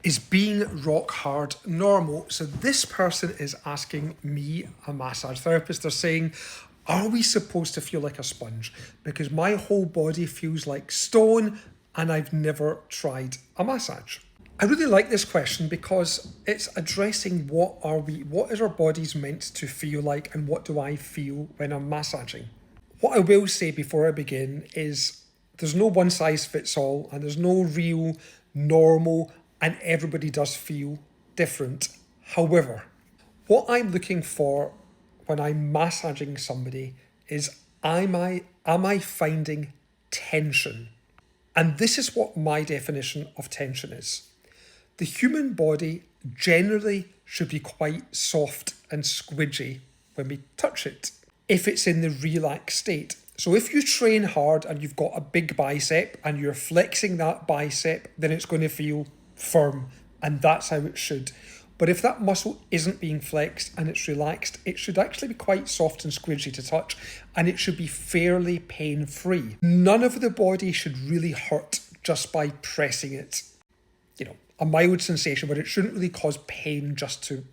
Is being rock hard normal? So this person is asking me, a massage therapist, they're saying, are we supposed to feel like a sponge? Because my whole body feels like stone and I've never tried a massage. I really like this question because it's addressing what is our bodies meant to feel like and what do I feel when I'm massaging. What I will say before I begin is there's no one size fits all and there's no real normal and everybody does feel different. However, what I'm looking for when I'm massaging somebody is am I finding tension? And this is what my definition of tension is. The human body generally should be quite soft and squidgy when we touch it, if it's in the relaxed state. So if you train hard and you've got a big bicep and you're flexing that bicep, then it's going to feel firm, and that's how it should. But if that muscle isn't being flexed and it's relaxed, it should actually be quite soft and squidgy to touch, and it should be fairly pain-free. None of the body should really hurt just by pressing it. A mild sensation, but it shouldn't really cause pain just to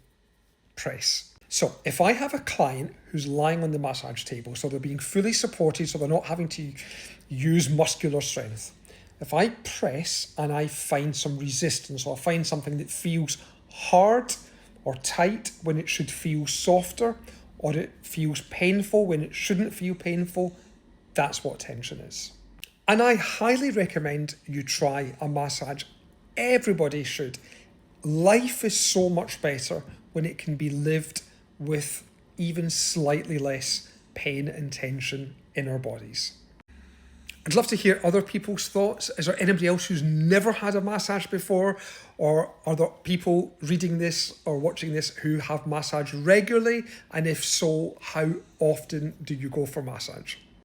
press. So if I have a client who's lying on the massage table, so they're being fully supported, so they're not having to use muscular strength. If I press and I find some resistance, or I find something that feels hard or tight when it should feel softer, or it feels painful when it shouldn't feel painful, that's what tension is. And I highly recommend you try a massage. Everybody should. Life is so much better when it can be lived with even slightly less pain and tension in our bodies. I'd love to hear other people's thoughts. Is there anybody else who's never had a massage before? Or are there people reading this or watching this who have massage regularly? And if so, how often do you go for massage?